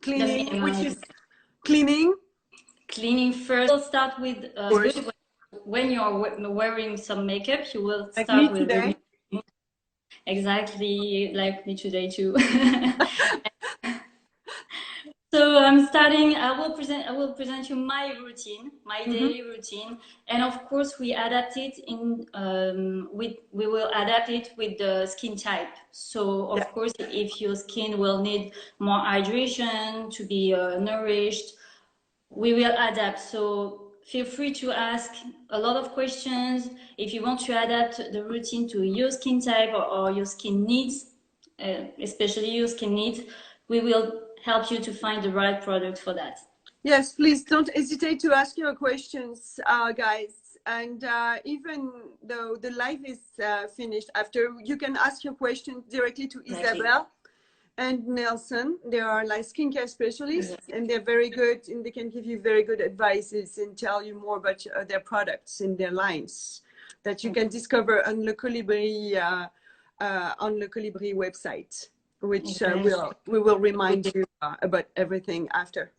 cleaning, which is cleaning. Cleaning first. We'll start with when you're wearing some makeup, you will start like me with today. Exactly like me today too. So I'm starting. I will present you my routine, my daily routine, and of course we adapt it in. We will adapt it with the skin type. So of course, if your skin will need more hydration to be nourished, we will adapt. So feel free to ask a lot of questions if you want to adapt the routine to your skin type or your skin needs, especially your skin needs. We will help you to find the right product for that. Yes, please don't hesitate to ask your questions, guys. And even though the live is finished after, you can ask your questions directly to Isabelle and Nelson. They are like skincare specialists, and they're very good, and they can give you very good advices and tell you more about their products and their lines that you can discover on the Colibri website, which we will remind you about everything after.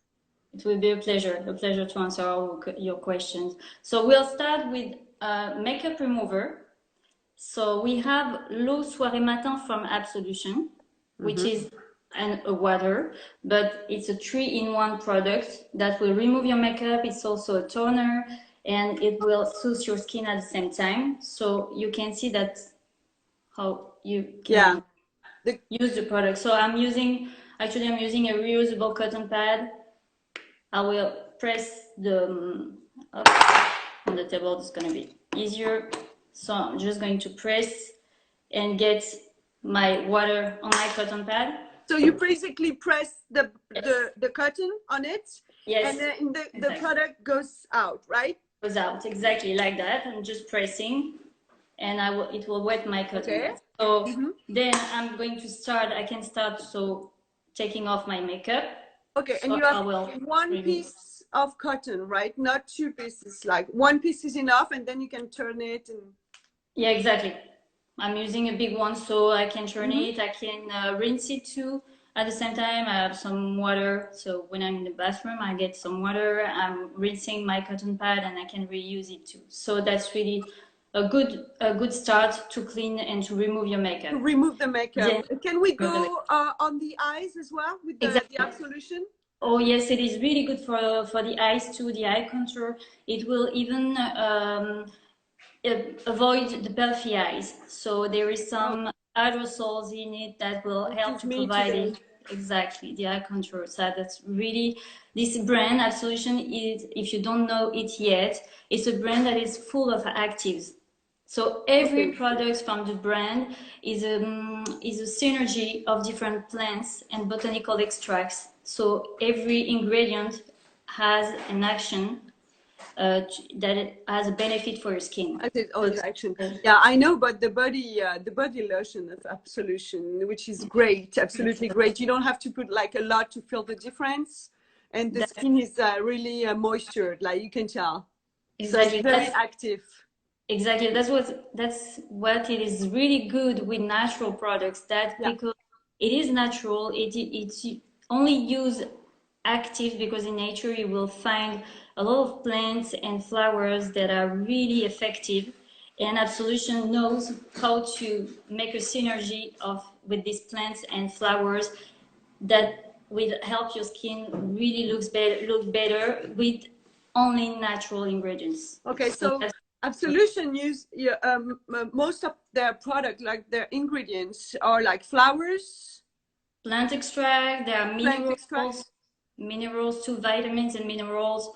It will be a pleasure to answer all your questions. So we'll start with makeup remover. So we have L'eau Soirée Matin from Absolution, which is a water, but it's a 3-in-1 product that will remove your makeup. It's also a toner, and it will soothe your skin at the same time. So you can see that how you can use the product. So I'm using a reusable cotton pad. I will press the on the table. It's going to be easier. So I'm just going to press and get my water on my cotton pad. So you basically press the cotton on it, yes, and then the product goes out, right? Goes out, exactly like that. I'm just pressing, and it will wet my cotton pad. So then I'm going to start. I can start taking off my makeup. Okay, so and you have one piece of cotton, right? Not 2 pieces. Like 1 piece is enough, and then you can turn it. And yeah, exactly. I'm using a big one, so I can turn it. I can rinse it too. At the same time, I have some water. So when I'm in the bathroom, I get some water. I'm rinsing my cotton pad, and I can reuse it too. So that's really a good start to clean and to remove your makeup. To remove the makeup. Can we go on the eyes as well with the Absolution? Oh yes, it is really good for the eyes too. The eye contour. It will even avoid the puffy eyes. So there is some aerosols in it that will help to provide it. Exactly, the eye contour. So that's really, this brand Absolution is, if you don't know it yet, it's a brand that is full of actives. So every product from the brand is a synergy of different plants and botanical extracts. So every ingredient has an action that it has a benefit for your skin. Action. Yeah, I know, but the body lotion of Absolution, which is great, absolutely great. You don't have to put like a lot to feel the difference, and the skin is really moistured, like you can tell. Exactly, so very active. Exactly, that's what it is really good with natural products. Because it is natural, it's only use active, because in nature you will find a lot of plants and flowers that are really effective, and Absolution knows how to make a synergy with these plants and flowers that will help your skin really look better with only natural ingredients. Okay, so Absolution use most of their product, like their ingredients, are like flowers, plant extract. There are minerals too, vitamins and minerals.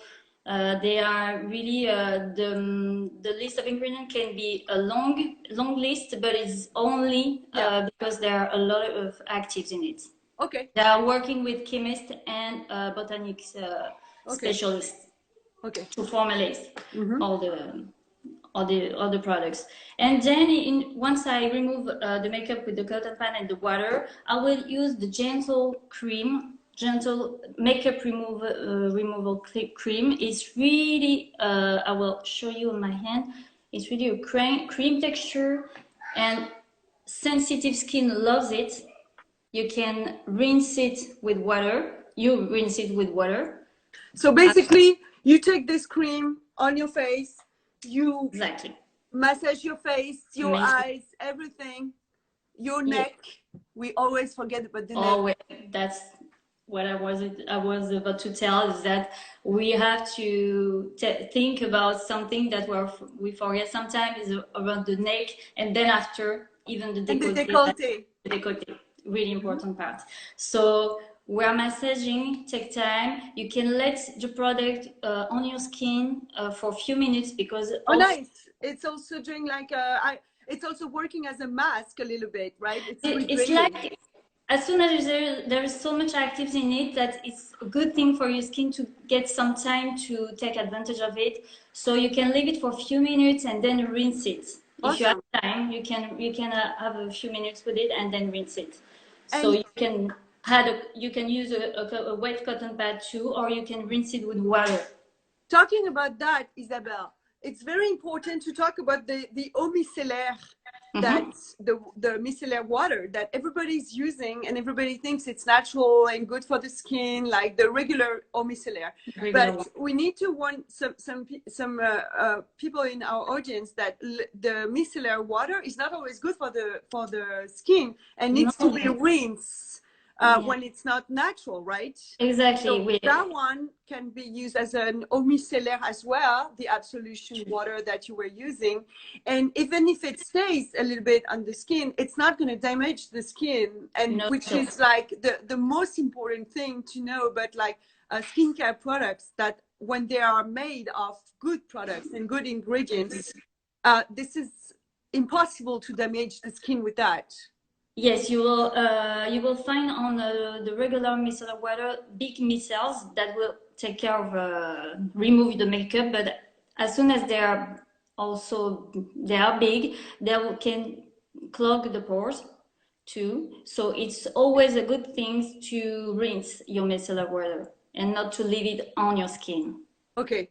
They are really the list of ingredients can be a long list, but it's only because there are a lot of actives in it. Okay. They are working with chemists and botanics specialists to formulate all the products. And then once I remove the makeup with the cotton pad and the water, I will use the gentle makeup removal cream. It's really I will show you on my hand. It's really a cream texture, and sensitive skin loves it. You can rinse it with water. You rinse it with water. So basically, you take this cream on your face, you Exactly massage your face, your eyes, everything, your neck. We always forget about the neck. Always. That's what I was about to tell, is that we have to think about something that we forget sometimes, is around the neck, and then after even the décolleté. And the décolleté. The décolleté, really important part. So we're massaging, take time. You can let the product on your skin for a few minutes, because nice. It's also doing like it's also working as a mask a little bit, right? It's like, as soon as there is so much actives in it, that it's a good thing for your skin to get some time to take advantage of it. So you can leave it for a few minutes and then rinse it. Awesome. If you have time, you can have a few minutes with it and then rinse it. So you can use a wet cotton pad too, or you can rinse it with water. Talking about that, Isabelle, it's very important to talk about the eau micellaire, that's the micellar water that everybody's using, and everybody thinks it's natural and good for the skin, like the regular eau micellaire. But we need to warn some people in our audience that the micellar water is not always good for the skin, and needs to be rinsed when it's not natural, right? Exactly. So that one can be used as an eau micellaire as well, the Absolution water that you were using. And even if it stays a little bit on the skin, it's not going to damage the skin, and which is like the most important thing to know. But like skincare products, that when they are made of good products and good ingredients, this is impossible to damage the skin with that. Yes, you will find on the regular micellar water big micelles that will take care of remove the makeup, but as soon as they are big, they can clog the pores too. So it's always a good thing to rinse your micellar water and not to leave it on your skin. Okay,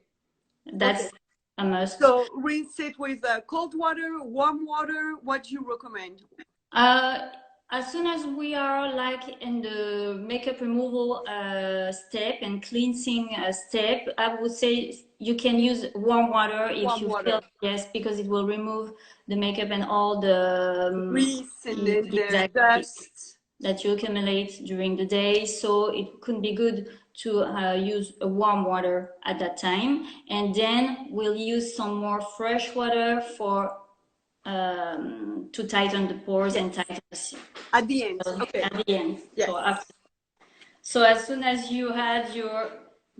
that's a must. So rinse it with cold water, warm water. What do you recommend? As soon as we are like in the makeup removal step and cleansing step, I would say you can use warm water if you feel, yes, because it will remove the makeup and all the grease and the dust that you accumulate during the day. So it could be good to use a warm water at that time, and then we'll use some more fresh water for to tighten the pores and tighten at the end. At the end. Yes. So as soon as you had your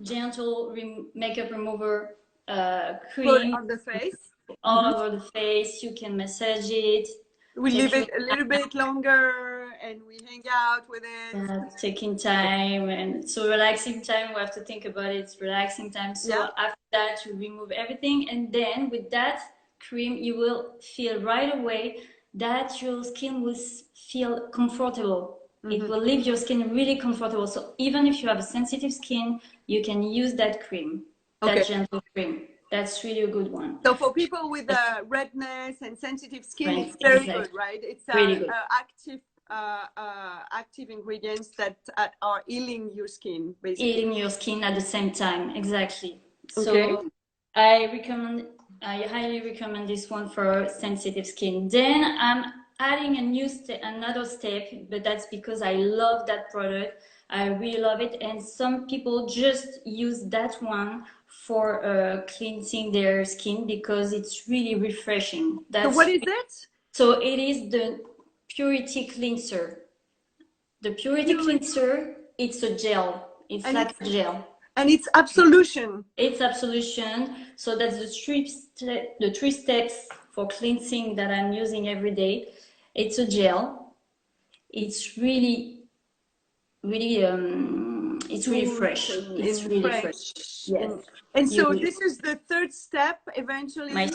gentle makeup remover cream on the face, all over the face, you can massage it. We leave it a little bit longer and we hang out with it. Taking time, and so relaxing time. We have to think about it. It's relaxing time. So after that, you remove everything, and then with that cream, you will feel right away that your skin will feel comfortable. It will leave your skin really comfortable. So even if you have a sensitive skin, you can use that cream, that gentle cream. That's really a good one. So for people with redness and sensitive skin, it's very good, right? It's really good. Active ingredients that are healing your skin, basically. Healing your skin at the same time, exactly. So I highly recommend this one for sensitive skin. Then I'm adding another step, but that's because I love that product. I really love it, and some people just use that one for cleansing their skin because it's really refreshing. So what is it? So it is the Purity Cleanser. The Purity Cleanser, it's a gel. It's like a gel. And it's Absolution. It's Absolution. So that's the three steps for cleansing that I'm using every day. It's a gel. It's really it's really fresh. It's really fresh. Yes. And so this is the third step eventually on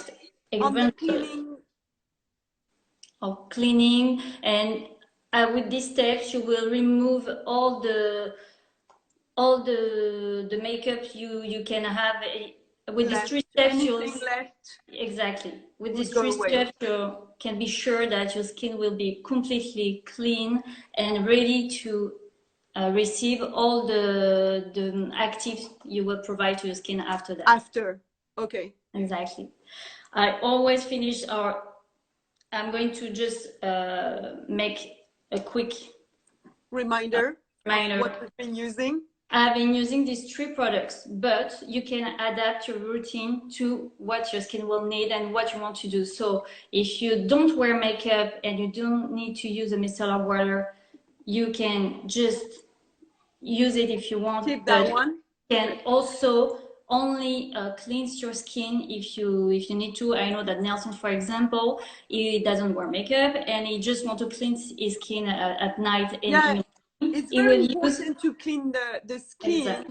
the cleaning. Of cleaning, and with these steps you will remove all the makeup you can have with these three steps, anything left exactly. With these three steps, you can be sure that your skin will be completely clean and ready to receive all the actives you will provide to your skin after that. After, okay. Exactly. I always finish, or I'm going to just make a quick reminder of what we've been using. I've been using these three products, but you can adapt your routine to what your skin will need and what you want to do. So if you don't wear makeup and you don't need to use a micellar water, you can just use it if you want. Keep that one. You can also only cleanse your skin if you need to. I know that Nelson, for example, he doesn't wear makeup and he just wants to cleanse his skin at night. And it's very important to clean the skin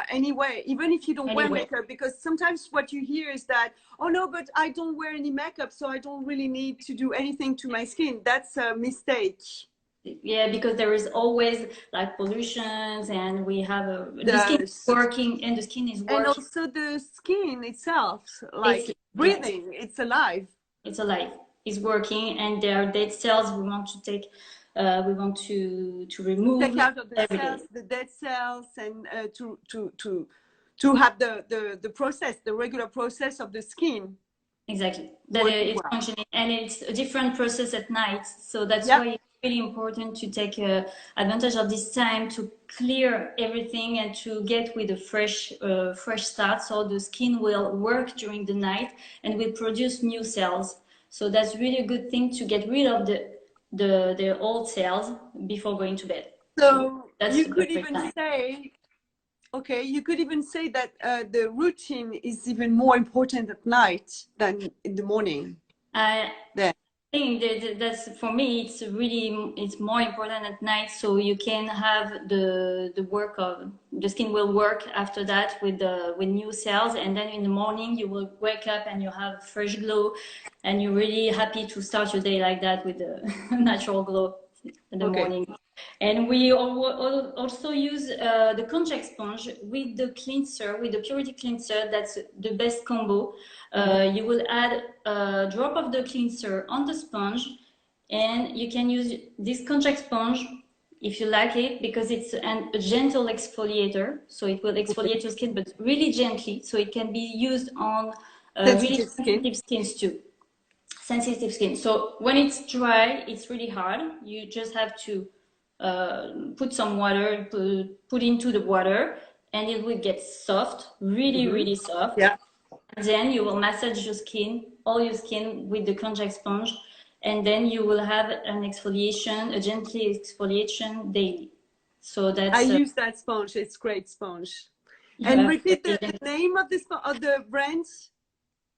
anyway, even if you don't wear makeup, because sometimes what you hear is that, oh no, but I don't wear any makeup, so I don't really need to do anything to my skin. That's a mistake. Yeah, because there is always like pollutions, and we have the skin is working, and the skin is working. And also the skin itself, like breathing, it's alive. It's alive. It's working, and there are dead cells we want to take. We want to remove. Take out of the cells, the dead cells, and to have the process, the regular process of the skin. Exactly. That it's functioning, and it's a different process at night. So that's why it's really important to take advantage of this time to clear everything and to get with a fresh start. So the skin will work during the night and will produce new cells. So that's really a good thing to get rid of the old cells before going to bed. So you could even say, okay, you could even say that the routine is even more important at night than in the morning. I think that's, for me, it's more important at night, so you can have the work of the skin will work after that with new cells, and then in the morning you will wake up and you have fresh glow, and you're really happy to start your day like that with the natural glow in the morning. And we also use the contact sponge with the cleanser, with the purity cleanser. That's the best combo. You will add a drop of the cleanser on the sponge, and you can use this contact sponge if you like it, because it's a gentle exfoliator. So it will exfoliate your skin, but really gently. So it can be used on really sensitive skins too. Sensitive skin. So when it's dry, it's really hard. You just have to put some water, put into the water, and it will get soft, really soft. Yeah. And then you will massage your skin, all your skin, with the contact sponge, and then you will have an exfoliation, a gentle exfoliation daily. So that's I use that sponge. It's great sponge. And repeat the name of the brand.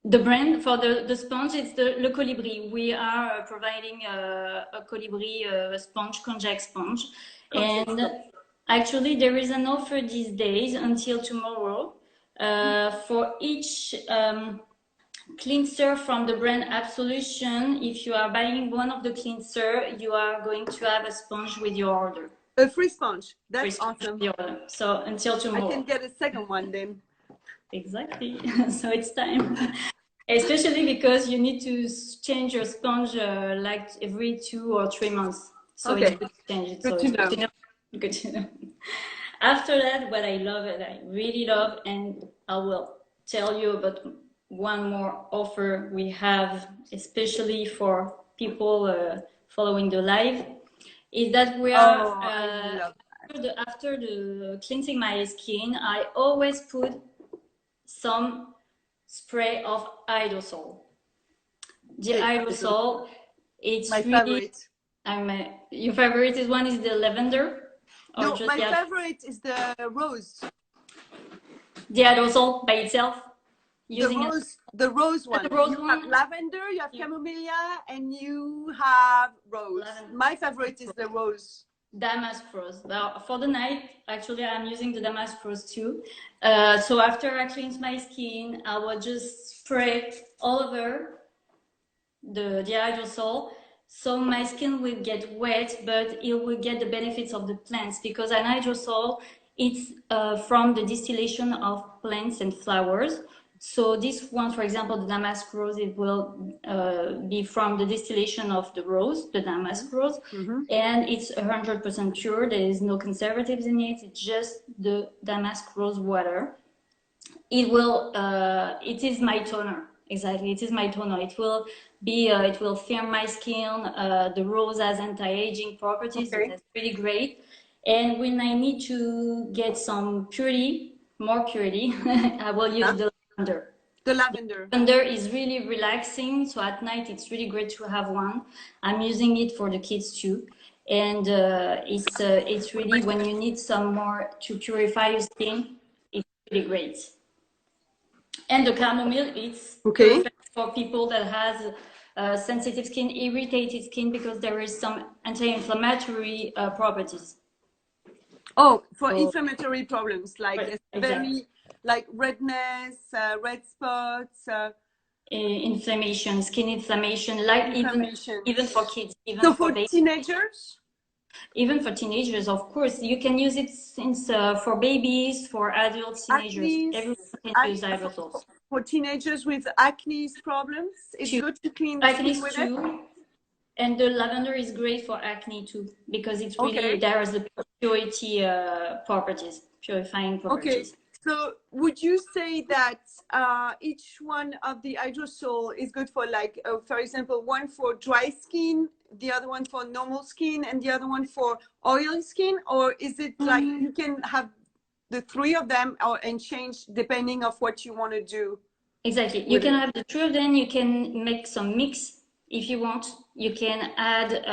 The brand for the sponge, it's the Colibri. We are providing a Colibri sponge, contact sponge. And actually, there is an offer these days until tomorrow for each cleanser from the brand Absolution. If you are buying one of the cleanser, you are going to have a sponge with your order. A free sponge. That's awesome. So until tomorrow. I can get a second one then. Exactly. So it's time. Especially because you need to change your sponge like every 2 or 3 months. So it's good to change it. Good to know. Good to know. After that, what I love, and I really love, and I will tell you about one more offer we have, especially for people following the live, is that we are, after the cleansing my skin, I always put some spray of aerosol. The aerosol, it's my really favorite. Your favorite one is the lavender? No, my favorite is the rose. The aerosol by itself? The rose one. You have lavender, you have camellia, and you have rose. My favorite is the rose. Damask rose. Well, for the night, actually, I'm using the damask rose too. So after I cleanse my skin, I will just spray all over the aerosol. So my skin will get wet, but it will get the benefits of the plants, because an aerosol, it's from the distillation of plants and flowers. So this one, for example, the damask rose, it will be from the distillation of the rose, the damask rose, and it's 100% pure. There is no conservatives in it. It's just the damask rose water. It will, it is my toner. Exactly, it is my toner. It will be, it will firm my skin. The rose has anti-aging properties. So that's really great. And when I need to get some purity, more purity, I will use the lavender. The lavender. The lavender is really relaxing. So at night, it's really great to have one. I'm using it for the kids too. And it's really, when you need some more to purify your skin, it's really great. And the chamomile, it's perfect for people that has sensitive skin, irritated skin, because there is some anti-inflammatory properties. Oh, for inflammatory problems, like very, like redness, red spots, inflammation, skin inflammation, like even for kids, even so for teenagers. Even for teenagers, of course, you can use it since for babies, for adult teenagers. Everyone can use aerosols. For teenagers with acne problems, it's good to clean the skin with it. And the lavender is great for acne too, because it's really, there is the purity properties, purifying properties. Okay, so would you say that each one of the hydrosol is good for, like, for example, one for dry skin, the other one for normal skin, and the other one for oily skin? Or is it like you can have the three of them and change depending of what you want to do? Exactly. You can have the three of them. You can make some mix if you want. You can add,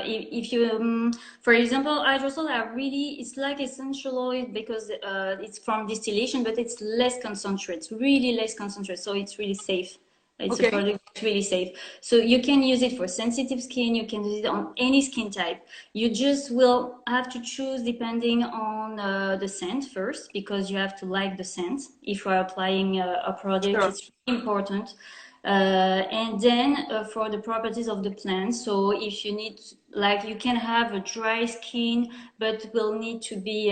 if you, for example, hydrosol are really, it's like essential oil because it's from distillation, but it's less concentrate, really less concentrate. So it's really safe. It's a product that's really safe. So you can use it for sensitive skin. You can use it on any skin type. You just will have to choose depending on the scent first, because you have to like the scent. If you are applying a product, it's really important. And then for the properties of the plant. So if you need, like, you can have a dry skin, but will need to be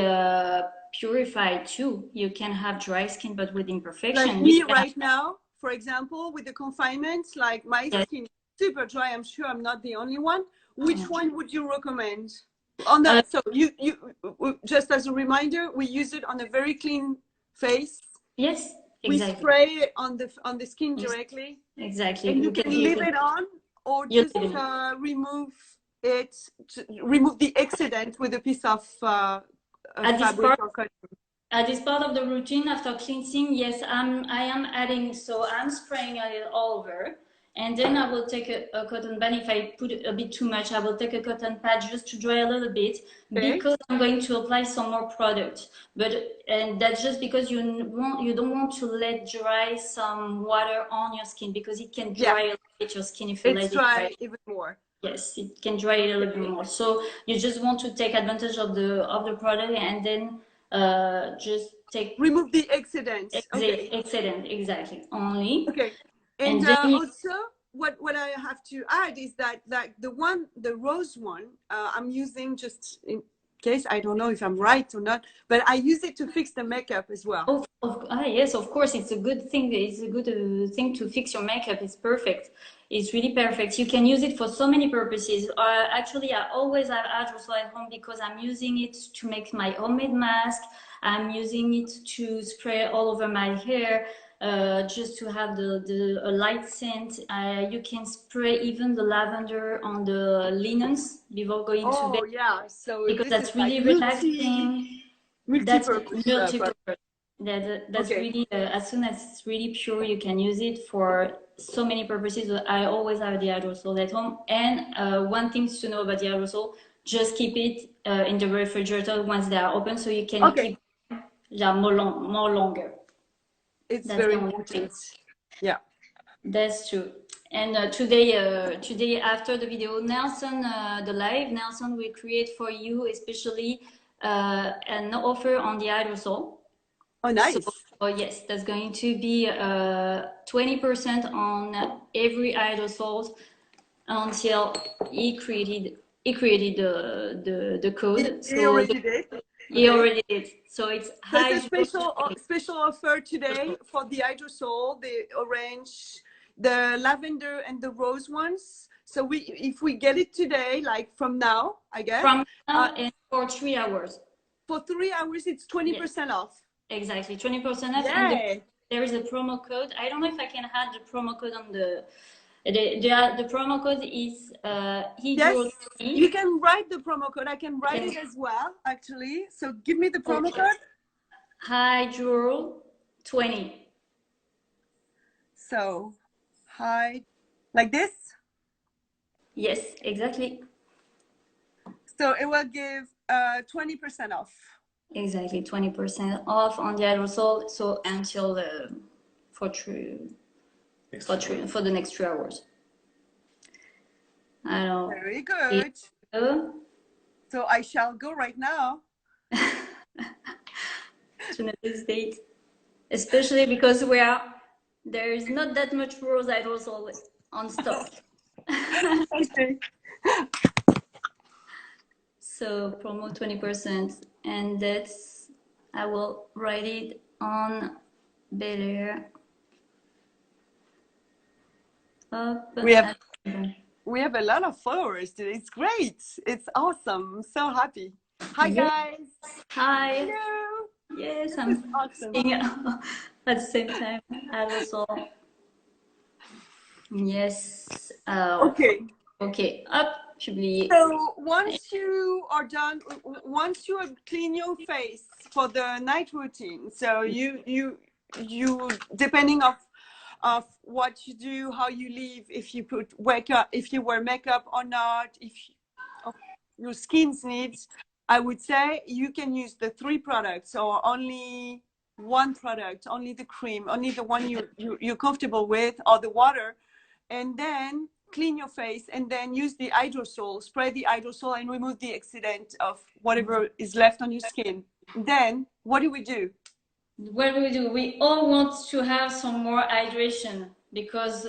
purified too. You can have dry skin, but with imperfection. Like me right now, for example, with the confinement, like my skin is super dry. I'm sure I'm not the only one. Which one would you recommend? On the, so you just as a reminder, we use it on a very clean face. Yes, exactly. We spray it on the skin directly. Exactly. And you can leave it on, or just remove it, remove the excedent with a piece of fabric or cotton. At this part of the routine, after cleansing, yes, I am adding, so I'm spraying it all over. And then I will take a cotton band. If I put a bit too much, I will take a cotton pad just to dry a little bit, because I'm going to apply some more product. And that's just because you don't want to let dry some water on your skin, because it can dry a little bit your skin if you let it dry even more. Yes, it can dry it a little bit more. So you just want to take advantage of the product, and then just remove the excedent. Excedent, exactly, only. Okay. And also what I have to add is that the rose one, I'm using, just in case, I don't know if I'm right or not, but I use it to fix the makeup as well. Yes, of course, it's a good thing. It's a good thing to fix your makeup. It's perfect. It's really perfect. You can use it for so many purposes. Actually, I always have hydrosol at home because I'm using it to make my homemade mask. I'm using it to spray all over my hair, just to have a light scent. You can spray even the lavender on the linens before going to bed. Oh yeah, so because that's really relaxing. Multi-purpose. That's really, as soon as it's really pure, you can use it for so many purposes. I always have the aerosol at home. And one thing to know about the aerosol, just keep it in the refrigerator once they are open, so you can keep them more longer. That's very important. Yeah, that's true. And today after the video, Nelson, the live, Nelson will create for you especially an offer on the aerosol. Oh, nice. So, yes, that's going to be 20% on every aerosol until he created the code. He already did. He already did. So it's There's a special offer today for the hydrosol, the orange, the lavender, and the rose ones. So if we get it today, like from now, I guess. From now and for 3 hours. For 3 hours, it's 20% off. Exactly, 20% off. Yeah. And there is a promo code. I don't know if I can add the promo code on the promo code is yes, you can write the promo code. I can write it as well, actually. So give me the promo code. Hydro 20. So like this? Yes, exactly. So it will give 20% off. Exactly, 20% off on the aerosol. So until for the next 3 hours. Very good. So I shall go right now. To this date, especially because there is not that much rose aerosol on stock. Okay. So promo 20%, and I will write it on Bel Air. We have a lot of followers today. It's great. It's awesome. I'm so happy. Hi guys. Hi. Hello. Yes, I'm awesome. At the same time. Aerosol. Yes. Okay. Okay. Up. So once you are done, once you have cleaned your face for the night routine, so you depending of what you do, how you live, if you if you wear makeup or not, of your skin's needs, I would say you can use the 3 products or only one product, only the cream, only the one you're comfortable with, or the water, and then clean your face and then use the hydrosol, spray the hydrosol and remove the excedent of whatever is left on your skin. Then what do we do? What do we do? We all want to have some more hydration, because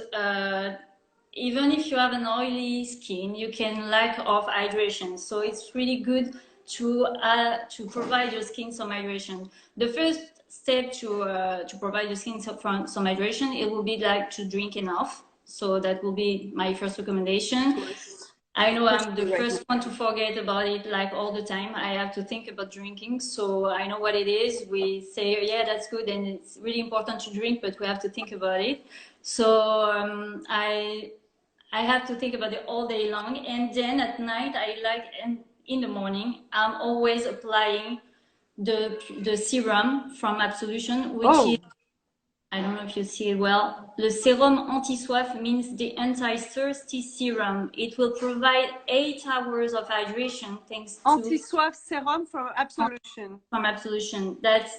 even if you have an oily skin, you can lack of hydration. So it's really good to provide your skin some hydration. The first step to provide your skin some hydration, it will be like to drink enough. So that will be my first recommendation. I know I'm the first one to forget about it, like all the time. I have to think about drinking, so I know what it is. We say, yeah, that's good, and it's really important to drink, but we have to think about it. So I have to think about it all day long, and then at night, and in the morning, I'm always applying the serum from Absolution, which is, I don't know if you see it well. Le sérum anti-soif means the anti-thirsty serum. It will provide 8 hours of hydration thanks to... Anti-soif serum from Absolution. From Absolution. That's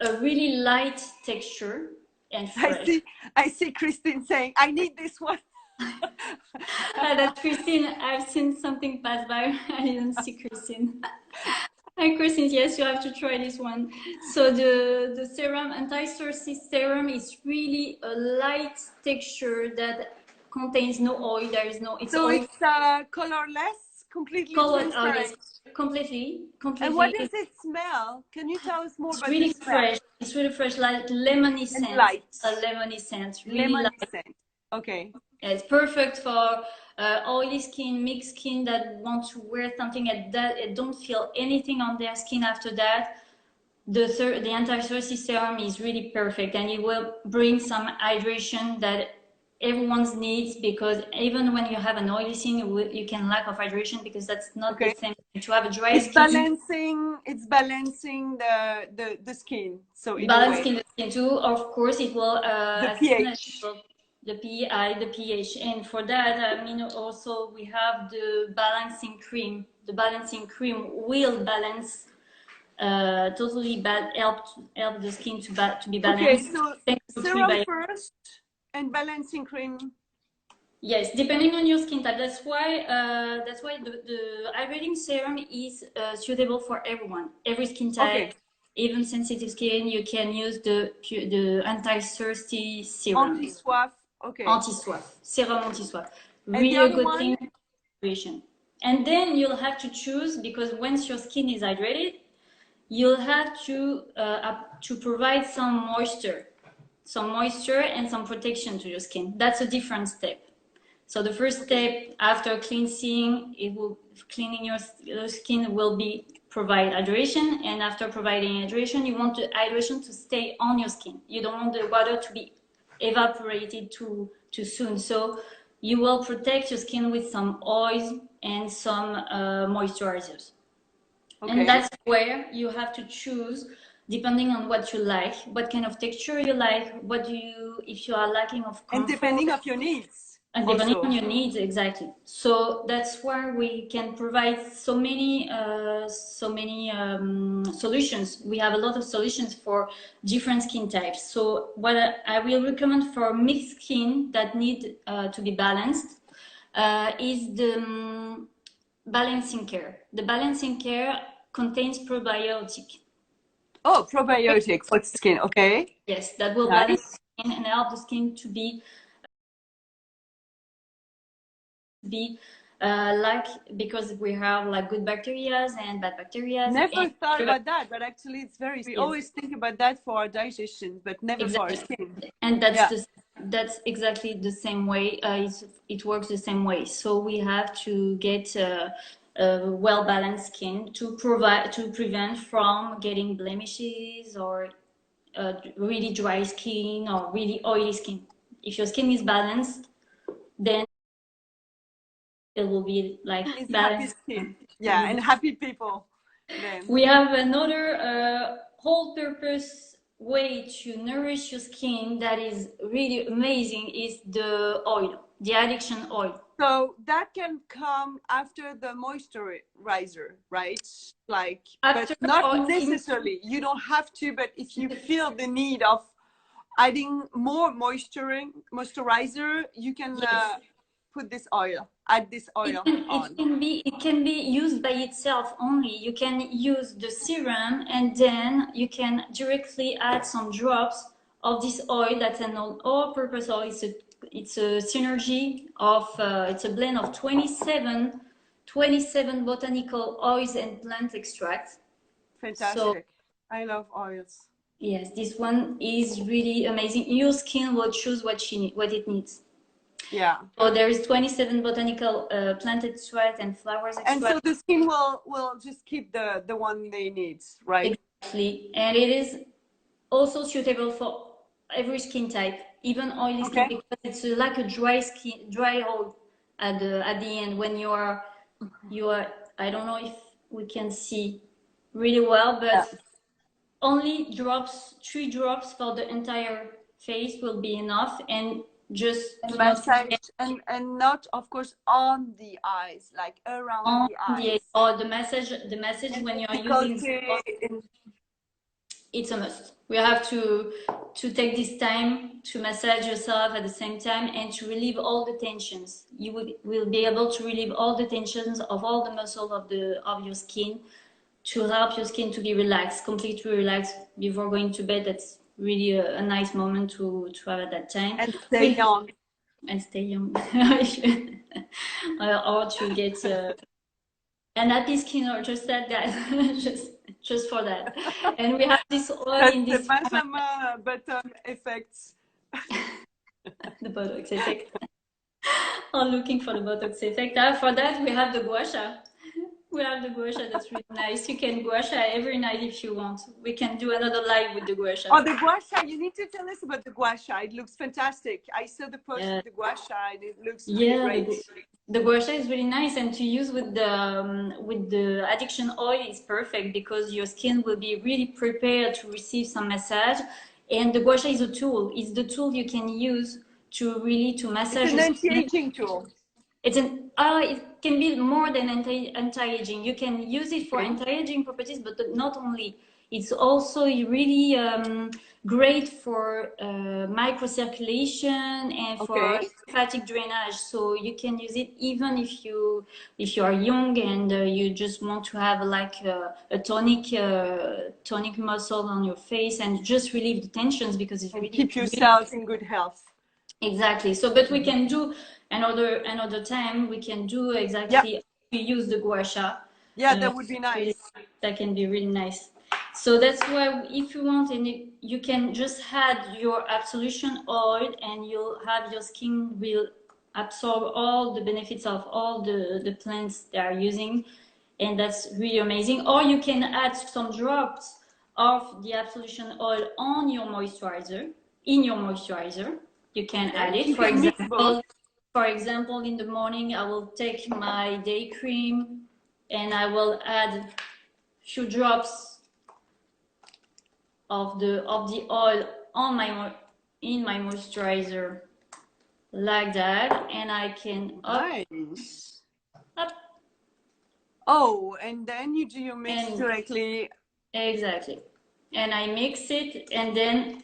a really light texture and fresh. I see Christine saying, I need this one. That's Christine. I've seen something pass by. I didn't see Christine. Hi Christine, yes, you have to try this one. So the serum, anti-thirsty serum, is really a light texture that contains no oil. There is no. It's colorless, completely transparent. Completely. And what does it smell? Can you tell us more about really the smell? fresh. It's really fresh, like lemony scent. And light. A lemony scent. Really lemony light. scent. Okay. It's perfect for oily skin, mixed skin that want to wear something and don't feel anything on their skin after that. The anti-thirsty serum is really perfect, and it will bring some hydration that everyone's needs, because even when you have an oily skin, you can lack of hydration, because that's not the same to have a dry skin. It's balancing the skin. So balancing the skin too. Of course, it will the pH. The pH, and for that, I mean, also we have the balancing cream. The balancing cream will balance, help the skin to be balanced. Okay, so serum first and balancing cream. Yes, depending on your skin type. That's why the hydrating serum is suitable for everyone, every skin type. Okay. Even sensitive skin, you can use the anti-thirsty serum. Anti-soif. Okay. Anti-soif, serum anti-soif. Really a good thing. And then you'll have to choose, because once your skin is hydrated, you'll have to provide some moisture and some protection to your skin. That's a different step. So the first step after cleansing, cleaning your skin will be provide hydration, and after providing hydration, you want the hydration to stay on your skin. You don't want the water to be evaporated too soon. So you will protect your skin with some oils and some moisturizers. Okay. And that's where you have to choose, depending on what you like, what kind of texture you like, if you are lacking of comfort. And depending on your needs. And depending on your needs, exactly. So that's where we can provide so many solutions. We have a lot of solutions for different skin types. So what I will recommend for mixed skin that need to be balanced is the balancing care. The balancing care contains probiotic. Oh, probiotic for skin, okay. Yes, that will balance the skin and help the skin to be because we have like good bacteria and bad bacteria. Never thought about that, but actually it's we always think about that for our digestion, but never for our skin. And that's exactly the same way. It works the same way. So we have to get a well-balanced skin to prevent from getting blemishes or really dry skin or really oily skin. If your skin is balanced, then it will be like balanced. Happy skin. Yeah, and happy people. Then. We have another whole purpose way to nourish your skin that is really amazing is the oil, the addiction oil. So that can come after the moisturizer, right? Like, but not necessarily. You don't have to, but if you feel the need of adding more moisturizer, you can put this oil. Add this oil on. It can be used by itself only. You can use the serum and then you can directly add some drops of this oil. That's an all-purpose oil. It's a synergy of it's a blend of 27 botanical oils and plant extracts. Fantastic. So, I love oils. Yes, this one is really amazing. Your skin will choose what it needs. Yeah. So there is 27 botanical plant extract and flowers extract. And so the skin will just keep the one they need, right? Exactly. And it is also suitable for every skin type, even oily skin, because it's like a dry oil at the end when you are I don't know if we can see really well, but only 3 drops for the entire face will be enough, and just massage and not, of course, on the eyes, like around the eyes. Or the message when you are using it's a must. We have to take this time to massage yourself at the same time and to relieve all the tensions. You will be able to relieve all the tensions of all the muscles of your skin to help your skin to be relaxed, completely relaxed before going to bed. That's really a nice moment to have at that time. And stay young. And stay young. Or to get an happy skin, or just that just for that. And we have this oil in this. The bottom effects. The Botox effect. I'm looking for the Botox effect. For that, we have the gua sha. We have the gua sha. That's really nice. You can gua sha every night if you want. We can do another live with the gua sha. Oh, the gua sha. You need to tell us about the gua sha. It looks fantastic. I saw the post of the gua sha and it looks really great. The gua sha is really nice, and to use with the addiction oil is perfect because your skin will be really prepared to receive some massage. And the gua sha is a tool. It's the tool you can use to massage. It's an anti-aging tool. It can be more than anti-aging. You can use it for anti-aging purposes, but not only. It's also really great for microcirculation and for lymphatic drainage. So you can use it even if you are young and you just want to have like a tonic muscle on your face and just relieve the tensions, because it really keep your cells in good health. Exactly. So, but we can do another time. We can do exactly. We use the gua sha. Yeah, that would be nice. That can be really nice. So that's why if you want, and you can just add your Absolution oil, and you'll have your skin will absorb all the benefits of all the plants they are using, and that's really amazing. Or you can add some drops of the Absolution oil on your moisturizer, in your moisturizer. You can add it. For example, in the morning, I will take my day cream and I will add a few drops of the oil on in my moisturizer, like that, and I can nice. Oh, and then you do your mix directly. Exactly. And I mix it, and then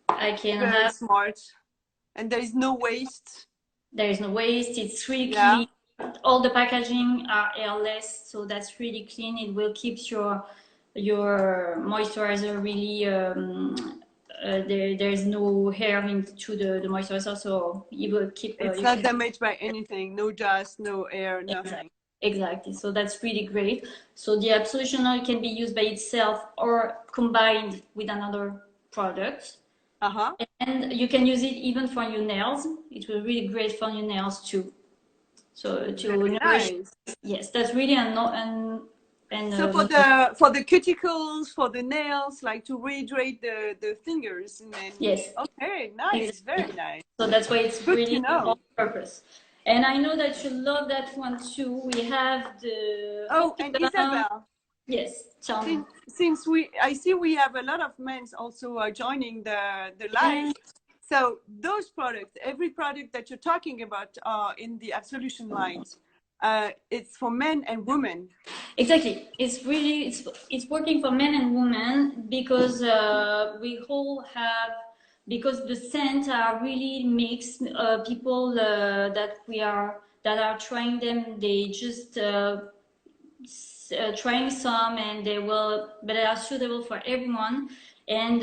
I can Very smart. And there is no waste. There is no waste. It's really clean. All the packaging are airless, so that's really clean. It will keep your moisturizer really. There's no hair into the moisturizer, so it will keep. It's not damaged by anything. No dust, no air, nothing. Exactly. So that's really great. So the Absolution oil can be used by itself or combined with another product. And you can use it even for your nails. It will be really great for your nails too. So nice. Yes, that's really so for the cuticles, for the nails, like to rehydrate the fingers. And then, yes. Okay, nice. Exactly. Very nice. So that's why it's good really on purpose. And I know that you love that one too. We have the and Isabelle. Yes, since I see we have a lot of men also joining the live. So those products, every product that you're talking about in the Absolution lines, it's for men and women. Exactly. It's really it's working for men and women because we all have. Because the scents are really mixed. People that are trying them, they just trying some, and but they are suitable for everyone. And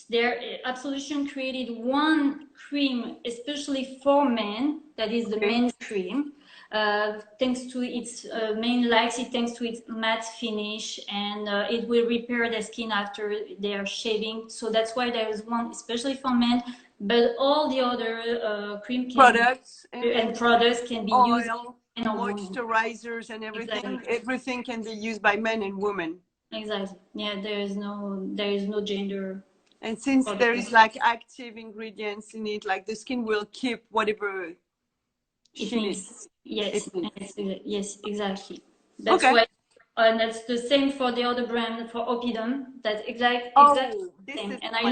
their Absolution created one cream especially for men, that is the men's cream. Thanks to its men likes it thanks to its matte finish, and it will repair the skin after they are shaving. So that's why there is one especially for men, but all the other cream products can be used and moisturizers and everything. Exactly. Everything can be used by men and women. Exactly. Yeah, there is no gender. And since there is like active ingredients in it, like the skin will keep whatever it needs. Yes, yes, exactly. That's why, and that's the same for the other brand, for Oppidum. That's exactly same. And I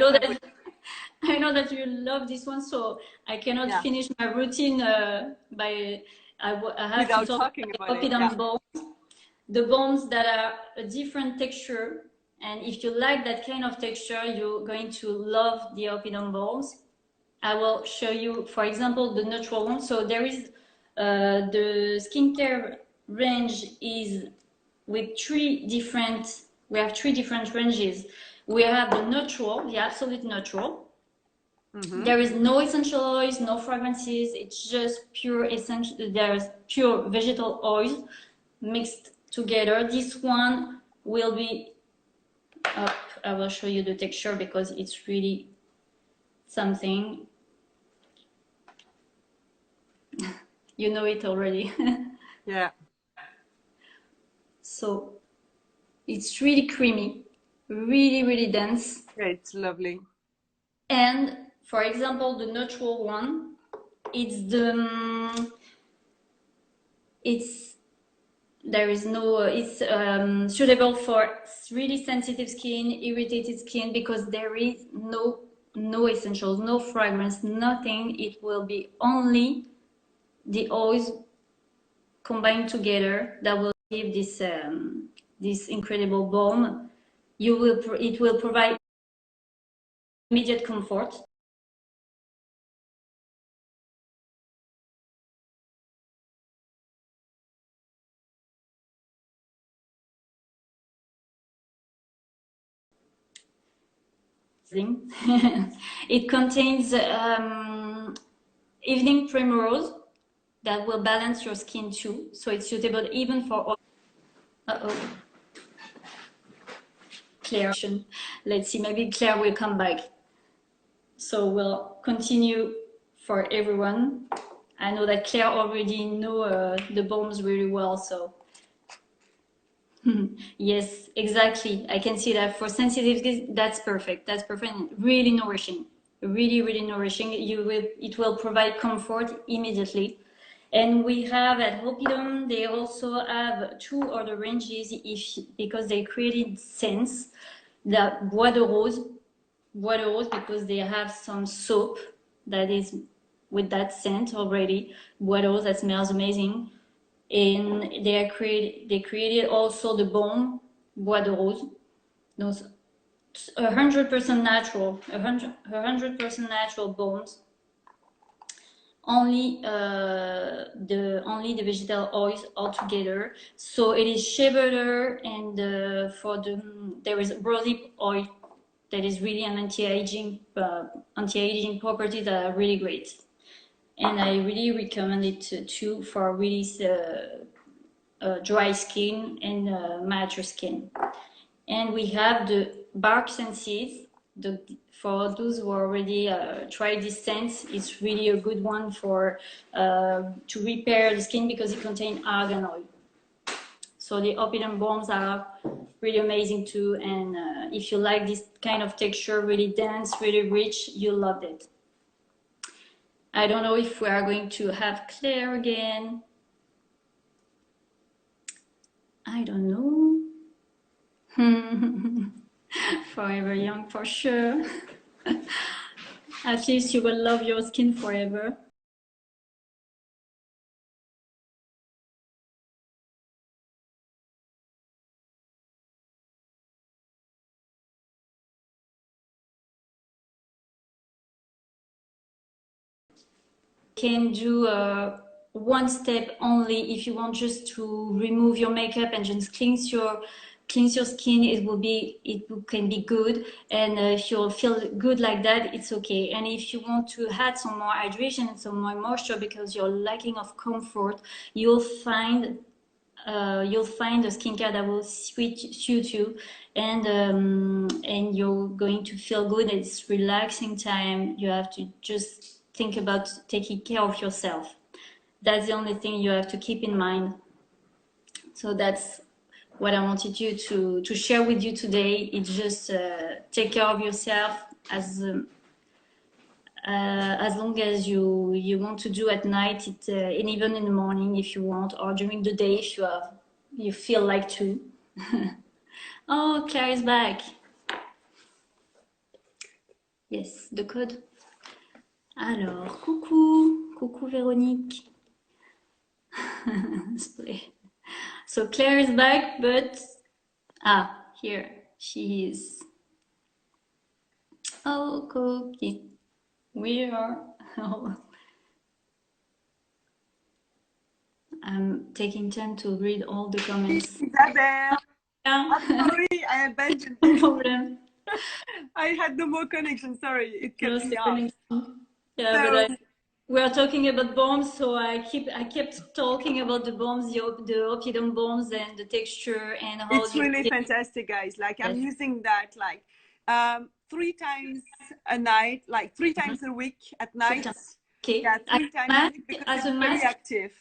know that you love this one, so I cannot finish my routine by I have without to talk talking about Oppidum balms. The balms that are a different texture, and if you like that kind of texture, you're going to love the Oppidum balms. I will show you, for example, the natural one. So there is the skincare range is with we have three different ranges. We have the natural, the absolute natural. There is no essential oils, no fragrances. It's just pure essential. There's pure vegetal oils mixed together. This one will be up. I will show you the texture because it's really something. You know it already. Yeah. So it's really creamy, really dense. Yeah, it's lovely. And for example, the natural one, it's suitable for really sensitive skin, irritated skin, because there is no essentials, no fragrance, nothing. It will be only the oils combined together that will give this incredible balm. It will provide immediate comfort. It contains evening primrose that will balance your skin too, so it's suitable even for all. Claire. Let's see, maybe Claire will come back. So we'll continue for everyone. I know that Claire already know the bombs really well, so yes, exactly. I can see that for sensitivity, that's perfect. That's perfect. Really nourishing. Really, really nourishing. It will provide comfort immediately. And we have at Oppidum, they also have 2 other ranges because they created scents. The Bois de Rose, because they have some soap that is with that scent already. Bois de Rose, that smells amazing. And they created also the balm Bois de Rose. Those 100% natural, 100% natural balms. Only the vegetable oils altogether. So it is shea butter, and there is rosehip oil that is really an anti-aging properties that are really great. And I really recommend it too for really dry skin and mature skin. And we have the barks and seeds. For those who already tried this scent, it's really a good one for to repair the skin because it contains argan oil. So the Oppidum balms are really amazing too. And if you like this kind of texture, really dense, really rich, you'll love it. I don't know if we are going to have Claire again. I don't know. Forever young for sure. At least you will love your skin forever. Can do one step only if you want just to remove your makeup and just cleanse your skin. It can be good, and if you feel good like that, it's okay. And if you want to add some more hydration and some more moisture because you're lacking of comfort, you'll find a skincare that will suit you, and you're going to feel good. It's relaxing time. You have to just think about taking care of yourself. That's the only thing you have to keep in mind. So that's what I wanted you to share with you today. It's just take care of yourself as long as you want to do at night, and even in the morning if you want, or during the day if you feel like to. Oh, Claire is back. Yes, the code. Alors, coucou Véronique. So Claire is back, but here she is. Oh, Cookie, we are. I'm taking time to read all the comments. Isabelle, I'm sorry, I abandoned No you. problem. I had no more connection. Sorry, it cut me off. Yeah, so, but we are talking about bombs, so I kept talking about the bombs, the Oppidum bombs, and the texture and how it's really fantastic, guys. Like I'm using that like 3 times a night, like 3 times a week at night. Okay. Yeah, 3 times a week because as it's very active.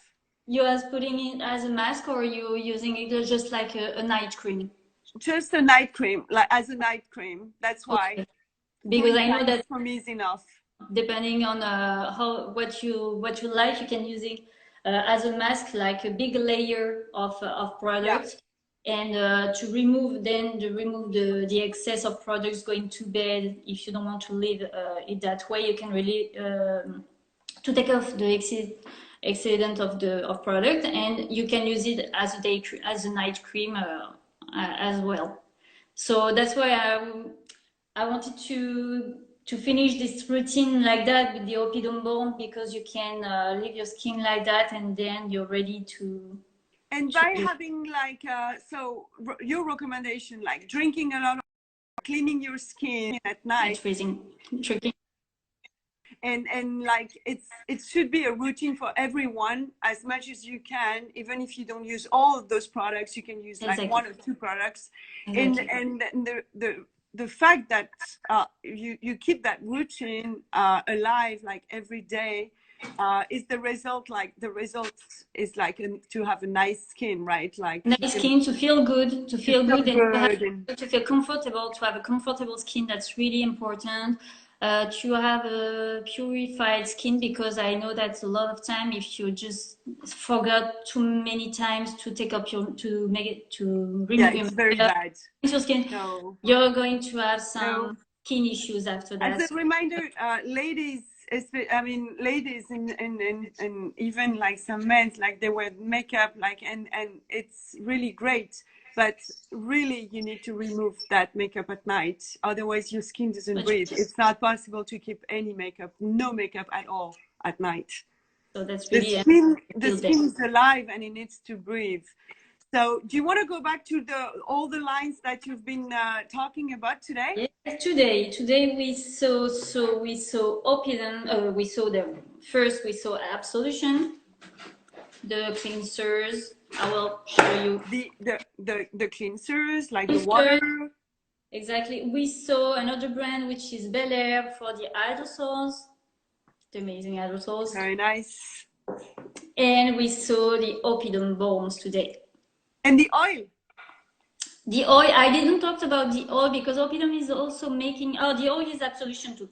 You are putting it as a mask, or you using it just like a night cream? Just a night cream, like as a night cream. That's why. Okay. Because I know that for me is enough. Depending on what you like, you can use it as a mask, like a big layer of products. Yeah. And to remove the excess of products going to bed. If you don't want to leave it that way, you can really to take off the excedent of product, and you can use it as a night cream as well. So that's why I wanted to finish this routine like that with the Oppidum balm, because you can leave your skin like that, and then you're ready to. And by having like so your recommendation, like drinking a lot of, cleaning your skin at night, drinking, and like it should be a routine for everyone as much as you can. Even if you don't use all of those products, you can use like Exactly. 1 or 2 products. Exactly. And the fact that you keep that routine alive like every day is the result. Like the result is like to have a nice skin, right? Like nice skin, to feel good, to feel good, and to feel comfortable, to have a comfortable skin. That's really important. To have a purified skin, because I know that a lot of time, if you just forgot too many times to take up your to make it to remove it's very bad. your skin, you're going to have some skin issues after that. As a reminder, ladies, I mean, ladies and even like some men, like they wear makeup, like and it's really great. But really, you need to remove that makeup at night. Otherwise, your skin doesn't breathe. It's not possible to keep any makeup, no makeup at all at night. So that's really the skin is alive and it needs to breathe. So do you want to go back to all the lines that you've been talking about today? Yes, today we saw Oppidum. We saw Absolution, the cleansers. I will show you the cleansers, like the water. Exactly. We saw another brand which is Bel Air for the aerosols, the amazing aerosols. Very nice. And we saw the Oppidum balms today. And the oil. The oil, I didn't talk about the oil because Oppidum is also making. Oh, the oil is Absolution too.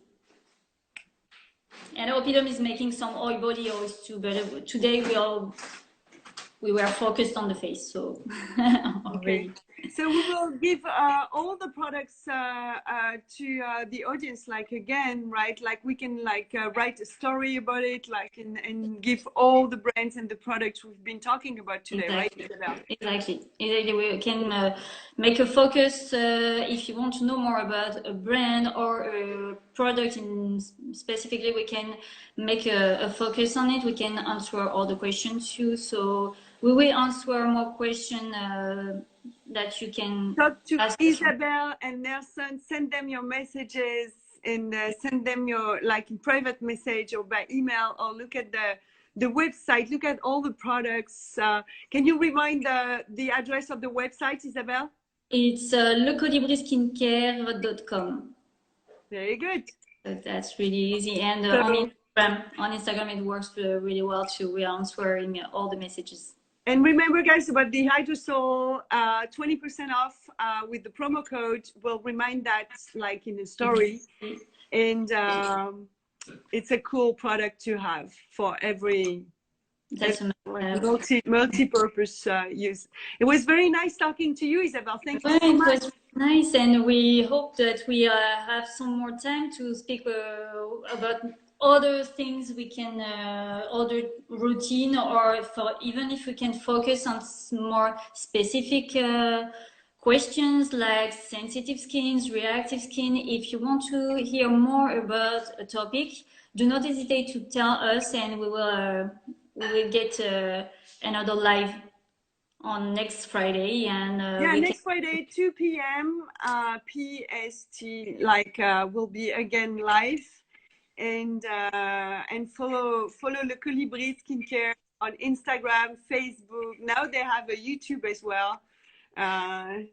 And Oppidum is making some body oils too. But today we were focused on the face, so okay. So we will give all the products to the audience, like again, right? Like we can like write a story about it, like and give all the brands and the products we've been talking about today, exactly. right? Exactly. We can make a focus if you want to know more about a brand or a product specifically. We can make a focus on it. We can answer all the questions too. So we will answer more questions that you can talk to ask Isabelle and Nelson. Send them your messages and send them your like in private message or by email, or look at the website. Look at all the products. Can you remind the address of the website, Isabelle? It's lecolibriskincare.com. Very good. That's really easy. And on Instagram, it works really well too. We are answering all the messages. And remember, guys, about the Hydrosol, 20% off with the promo code. We'll remind that like in the story. And it's a cool product to have for every multi-purpose use. It was very nice talking to you, Isabelle. Thank you so much. It was nice, and we hope that we have some more time to speak about other things we can, other routine, or for even if we can focus on more specific questions like sensitive skins, reactive skin. If you want to hear more about a topic, do not hesitate to tell us, and we will get another live on next Friday. And next Friday 2 p.m. PST, like we'll be again live. And follow Le Colibri Skincare on Instagram, Facebook. Now they have a YouTube as well. And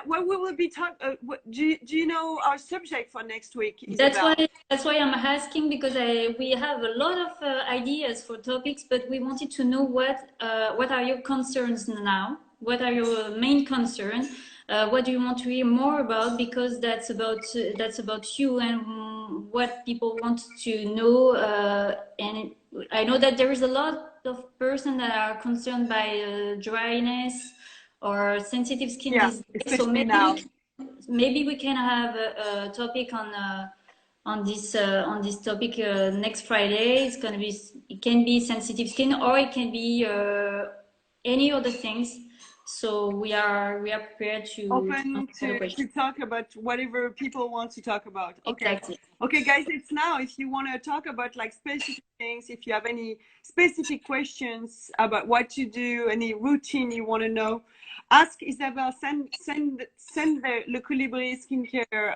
what we will be talking. Do you know our subject for next week, Isabelle? That's why I'm asking, because we have a lot of ideas for topics, but we wanted to know what are your concerns now? What are your main concerns? What do you want to hear more about? Because that's about you and what people want to know. And I know that there is a lot of persons that are concerned by dryness or sensitive skin disease. So maybe we can have a topic on this topic next Friday. It can be sensitive skin, or it can be any other things. So we are prepared to open to talk about whatever people want to talk about. Okay. Exactly. Okay, guys, it's now. If you want to talk about like specific things, if you have any specific questions about what you do, any routine you want to know, ask Isabelle. Send the Le Colibri Skincare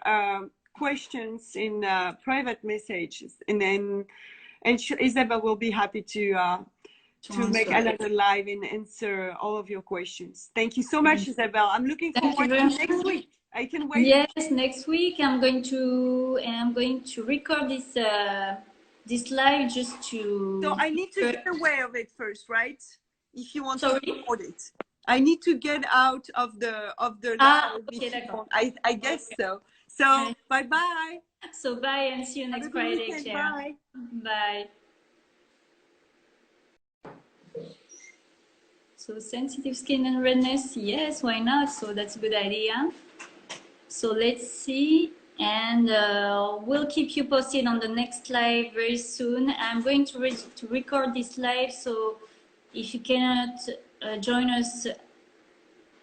questions in private messages, and then Isabelle will be happy to make another live and answer all of your questions. Thank you so much, Isabelle. I'm looking forward to next week. I can wait. Yes, next week I'm going to record this this live just to. So I need to get away of it first, right? If you want to record it, I need to get out of the live. Okay, I guess so. So bye bye. So bye and see you next Friday. Bye. Bye. So sensitive skin and redness, yes, why not? So that's a good idea. So let's see, and we'll keep you posted on the next live very soon. I'm going to record this live, so if you cannot join us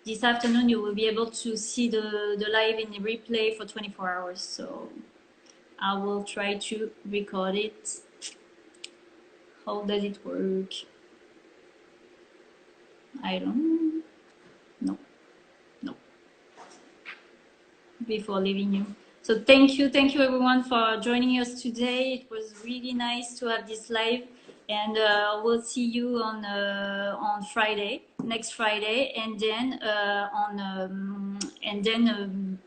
this afternoon, you will be able to see the live in the replay for 24 hours. So I will try to record it. How does it work? I don't know. No. Before leaving you. So thank you everyone for joining us today. It was really nice to have this live, and we'll see you on Friday, next Friday, and then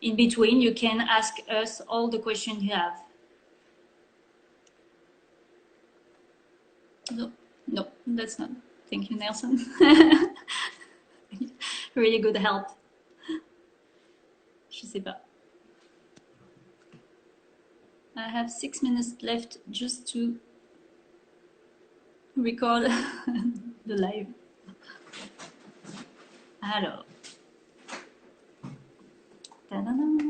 in between you can ask us all the questions you have. No, that's not. Thank you, Nelson. Really good help. Je sais pas. I have 6 minutes left just to record the live. Alors. Ta-da-da.